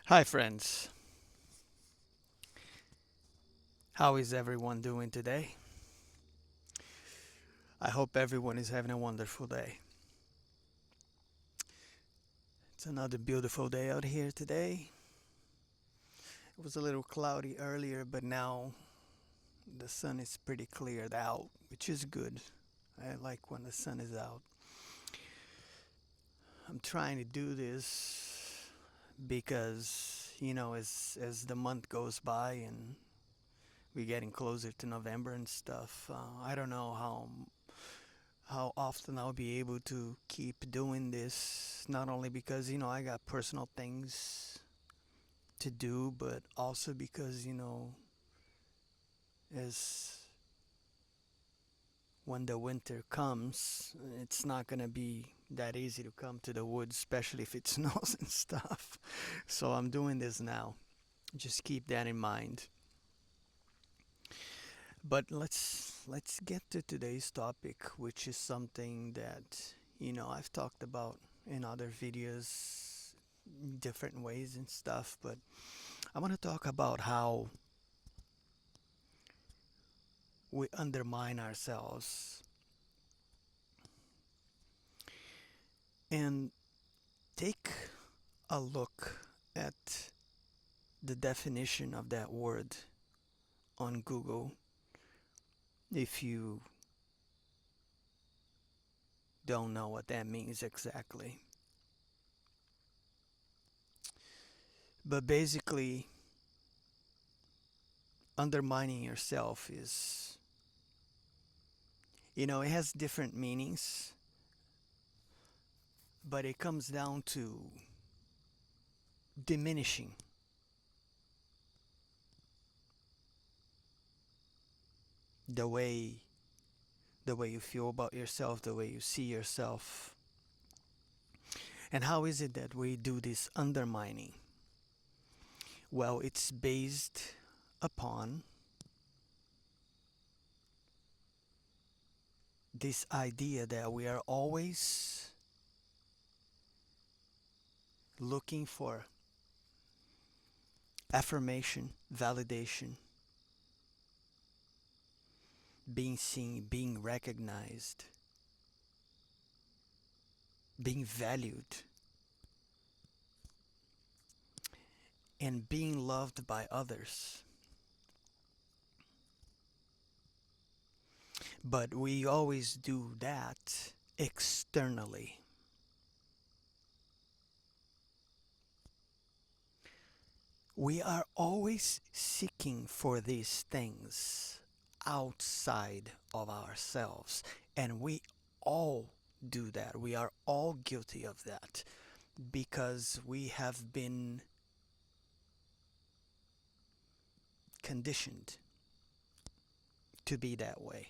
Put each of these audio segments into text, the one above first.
Hi, friends. How is everyone doing today? I hope everyone is having a wonderful day. It's another beautiful day out here today. It was a little cloudy earlier, but now the sun is pretty cleared out, which is good. I like when the sun is out. I'm trying to do this because, as the month goes by and we're getting closer to November and stuff, I don't know how often I'll be able to keep doing this. Not only because, I got personal things to do, but also because, as when the winter comes, it's not going to be that easy to come to the woods, especially if it snows and stuff. So I'm doing this now. Just keep that in mind. But let's get to today's topic, which is something that, I've talked about in other videos different ways and stuff, but I want to talk about how we undermine ourselves and take a look at the definition of that word on Google if you don't know what that means exactly. But basically, undermining yourself is, it has different meanings, but it comes down to diminishing the way the way you feel about yourself, the way you see yourself. And how is it that we do this undermining? Well, it's based upon this idea that we are always looking for affirmation, validation, being seen, being recognized, being valued, and being loved by others. But we always do that externally. We are always seeking for these things outside of ourselves. And we all do that. We are all guilty of that because we have been conditioned to be that way.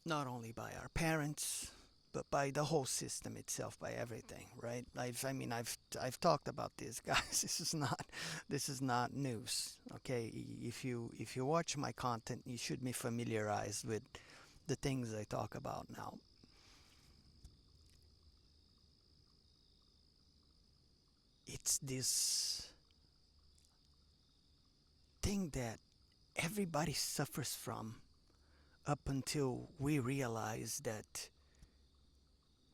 Not only by our parents, but by the whole system itself, by everything, right? I've talked about this, guys. This is not news. Okay, if you watch my content, you should be familiarized with the things I talk about now. It's this thing that everybody suffers from up until we realize that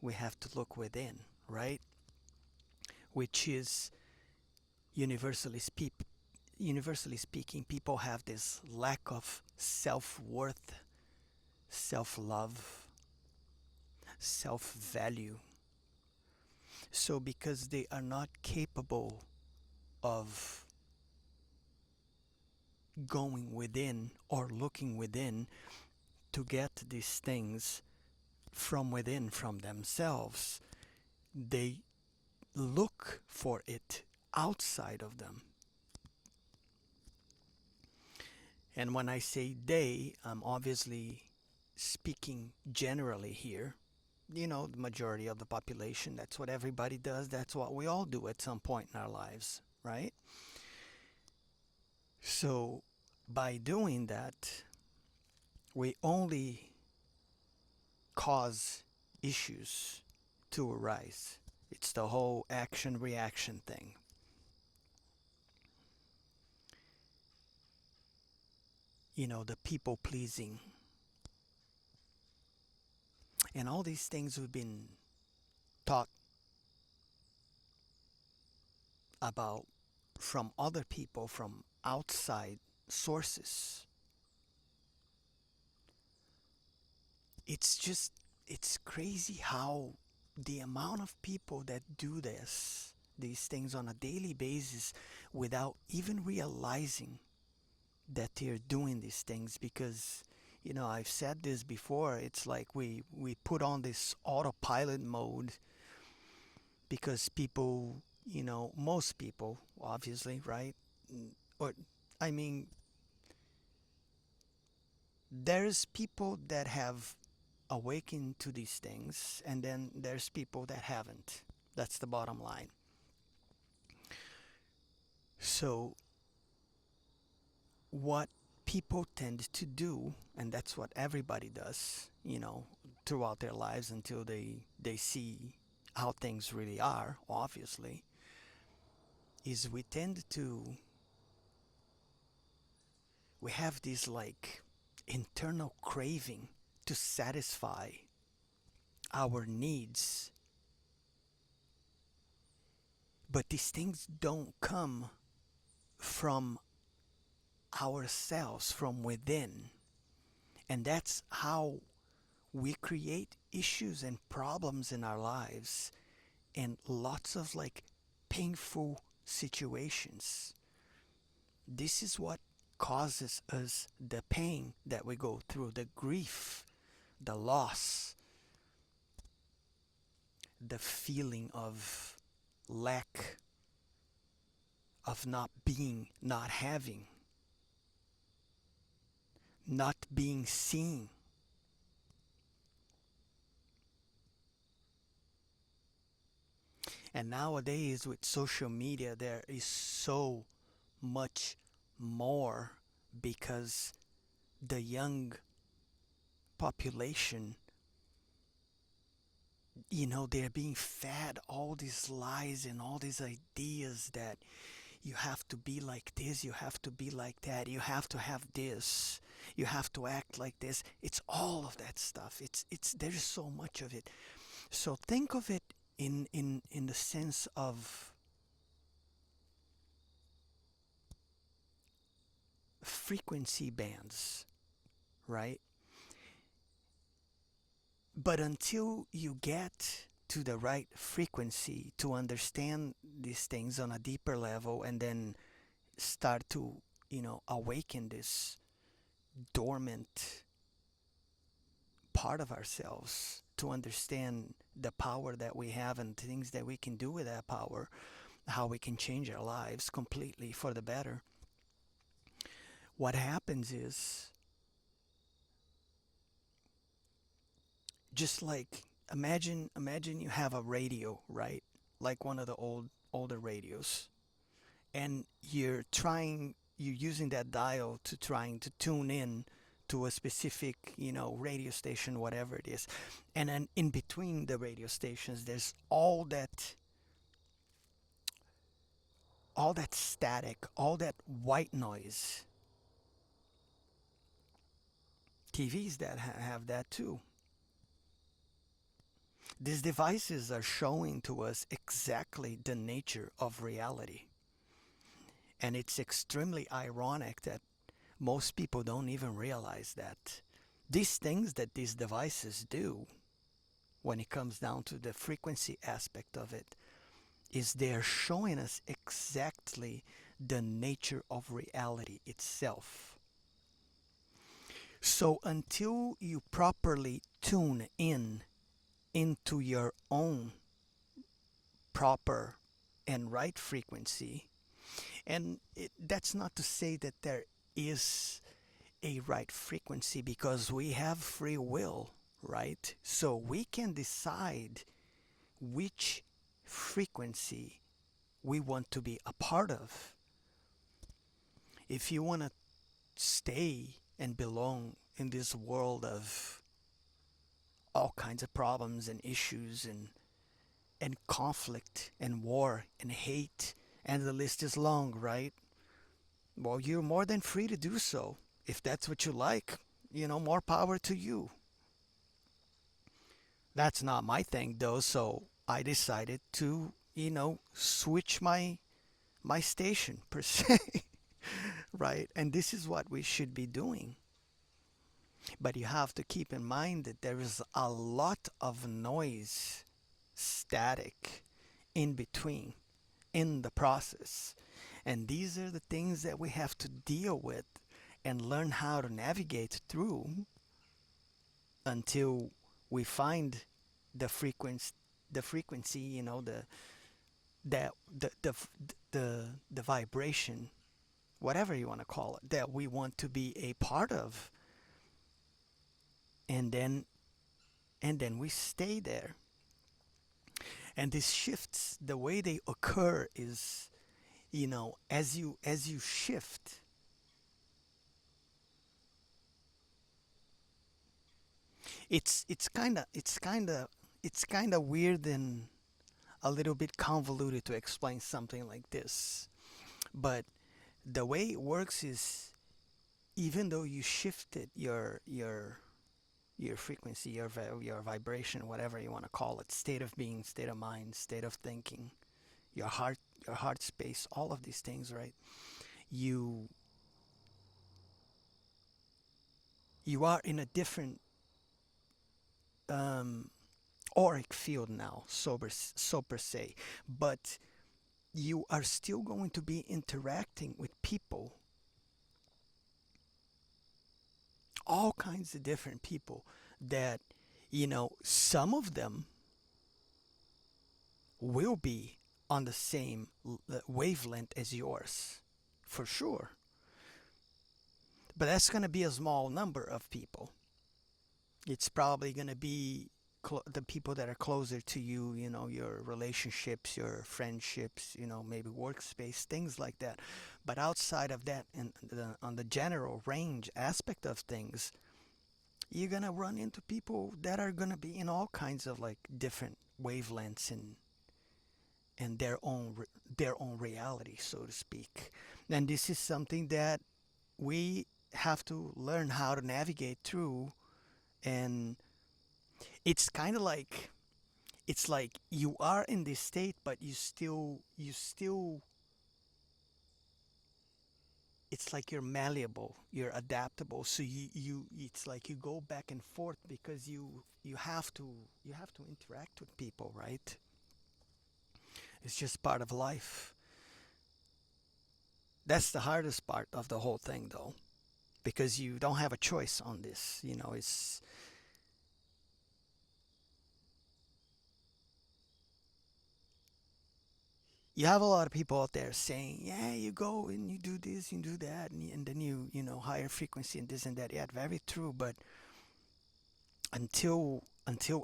we have to look within, right? Which is universally speak universally speaking, people have this lack of self-worth, self-love, self-value. So because they are not capable of going within or looking within to get these things from within, from themselves, they look for it outside of them. And when I say they, I'm obviously speaking generally here. The majority of the population, that's what everybody does. That's what we all do at some point in our lives, right? So by doing that, we only cause issues to arise. It's the whole action reaction thing. The people pleasing, and all these things we've been taught about from other people, from outside sources. It's just, it's crazy how the amount of people that do these things on a daily basis without even realizing that they're doing these things. Because I've said this before, it's like we put on this autopilot mode because people, most people obviously, right? Or I mean, there's people that have awakened to these things, and then there's people that haven't. That's the bottom line. So what people tend to do, and that's what everybody does, throughout their lives until they see how things really are, obviously, is we have this like internal craving to satisfy our needs, but these things don't come from ourselves, from within. And that's how we create issues and problems in our lives, and lots of like painful situations. This is what causes us the pain that we go through, the grief, the loss, the feeling of lack, of not being, not having, not being seen. And nowadays, with social media, there is so much more, because the young population, they're being fed all these lies and all these ideas that you have to be like this, you have to be like that, you have to have this, you have to act like this. It's all of that stuff. It's there's so much of it. So think of it in the sense of frequency bands, right? But until you get to the right frequency to understand these things on a deeper level, and then start to, awaken this dormant part of ourselves, to understand the power that we have and things that we can do with that power, how we can change our lives completely for the better. What happens is, just like, imagine you have a radio, right? Like one of the older radios, and you're using that dial to trying to tune in to a specific, radio station, whatever it is. And then in between the radio stations, there's all that static, all that white noise. TVs that have that too. These devices are showing to us exactly the nature of reality. And it's extremely ironic that most people don't even realize that these things that these devices do, when it comes down to the frequency aspect of it, is they're showing us exactly the nature of reality itself. So until you properly tune in into your own proper and right frequency, and that's not to say that there is a right frequency, because we have free will, right? So we can decide which frequency we want to be a part of. If you want to stay and belong in this world of all kinds of problems and issues and and conflict and war and hate, and the list is long, right? Well, you're more than free to do so. If that's what you like, more power to you. That's not my thing though, so I decided to, switch my station per se, right? And this is what we should be doing. But you have to keep in mind that there is a lot of noise, static in between, in the process. And these are the things that we have to deal with and learn how to navigate through until we find the frequency, the vibration, whatever you want to call it, that we want to be a part of, and then we stay there. And these shifts, the way they occur is, as you shift, it's kind of weird and a little bit convoluted to explain something like this. But the way it works is, even though you shifted your frequency, your vibration, whatever you want to call it, state of being, state of mind, state of thinking, your heart space, all of these things, right? You you are in a different um, auric field now, so per se, but you are still going to be interacting with people, all kinds of different people that, some of them will be on the same wavelength as yours, for sure. But that's going to be a small number of people. It's probably going to be the people that are closer to you, your relationships, your friendships, maybe workspace, things like that. But outside of that, and on the general range aspect of things, you're going to run into people that are going to be in all kinds of like different wavelengths and their own reality, so to speak. And this is something that we have to learn how to navigate through. And it's kind of like, it's like you are in this state, but you still it's like you're malleable, you're adaptable, so you it's like you go back and forth because you have to interact with people, right? It's just part of life. That's the hardest part of the whole thing, though, because you don't have a choice on this. It's you have a lot of people out there saying, "Yeah, you go and you do this, you do that, and then you higher frequency and this and that." Yeah, very true. But until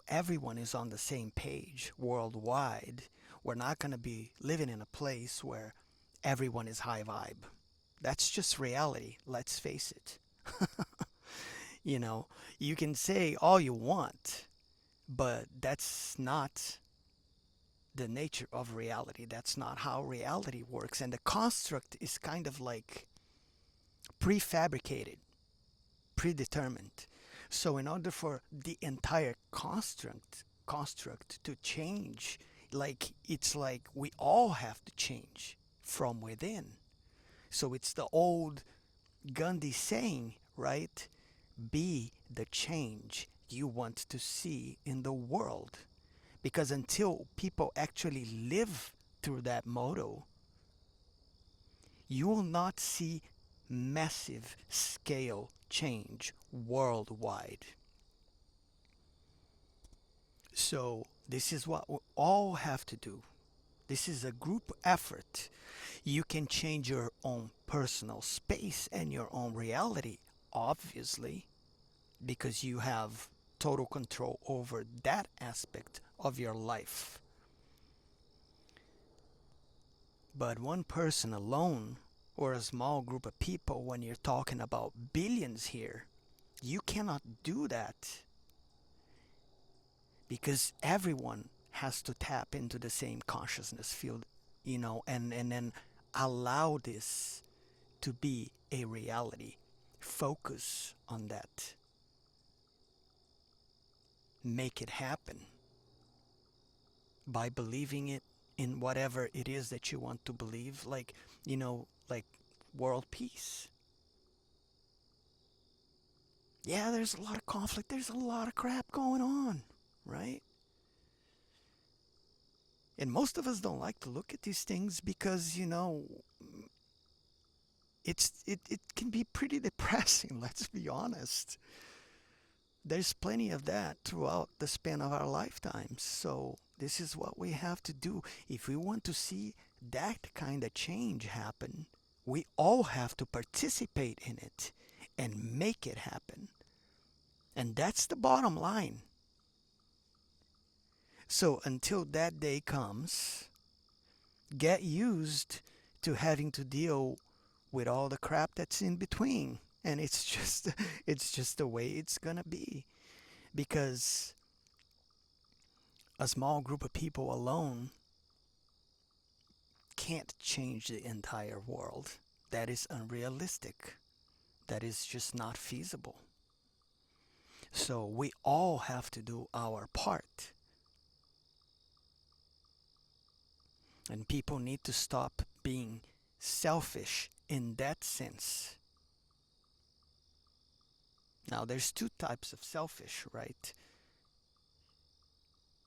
everyone is on the same page worldwide, we're not gonna be living in a place where everyone is high vibe. That's just reality. Let's face it. You know, you can say all you want, but that's not the nature of reality. That's not how reality works. And the construct is kind of like prefabricated, predetermined. So in order for the entire construct to change, like it's like we all have to change from within. So it's the old Gandhi saying, right? Be the change you want to see in the world. Because until people actually live through that motto, you will not see massive scale change worldwide. So, this is what we all have to do. This is a group effort. You can change your own personal space and your own reality, obviously, because you have total control over that aspect of your life. But one person alone, or a small group of people, when you're talking about billions here, you cannot do that because everyone has to tap into the same consciousness field, and then allow this to be a reality. Focus on that. Make it happen by believing it in whatever it is that you want to believe, like world peace. Yeah, there's a lot of conflict, there's a lot of crap going on, right? And most of us don't like to look at these things because, it can be pretty depressing, let's be honest. There's plenty of that throughout the span of our lifetimes. So this is what we have to do. If we want to see that kind of change happen, we all have to participate in it and make it happen. And that's the bottom line. So until that day comes, get used to having to deal with all the crap that's in between. And it's just it's just the way it's gonna be. Because a small group of people alone can't change the entire world. That is unrealistic. That is just not feasible. So we all have to do our part. And people need to stop being selfish in that sense. Now, there's two types of selfish, right?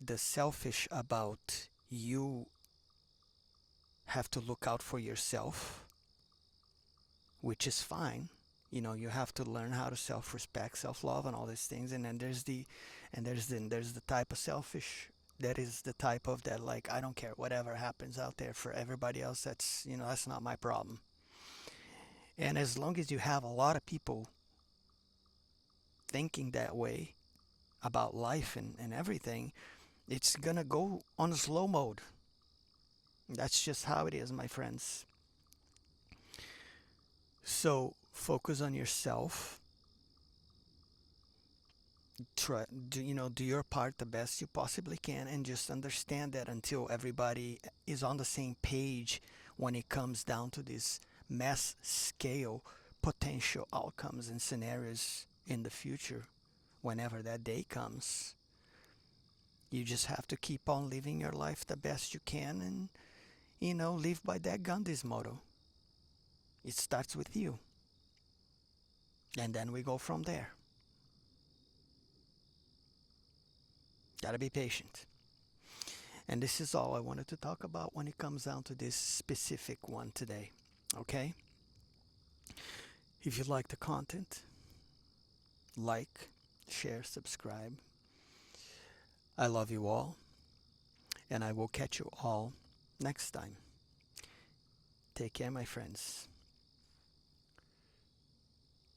The selfish about you have to look out for yourself, which is fine. You have to learn how to self-respect, self-love, and all these things. And then there's the type of selfish that is the type of that, like, I don't care whatever happens out there for everybody else. That's not my problem. And as long as you have a lot of people thinking that way about life and everything, it's gonna go on slow mode. That's just how it is, my friends. So focus on yourself. Try, do your part the best you possibly can, and just understand that until everybody is on the same page when it comes down to this mass scale potential outcomes and scenarios in the future, whenever that day comes, you just have to keep on living your life the best you can, and live by that Gandhi's motto. It starts with you, and then we go from there. Gotta be patient. And this is all I wanted to talk about when it comes down to this specific one today. Okay? If you like the content, like, share, subscribe. I love you all, and I will catch you all next time. Take care, my friends.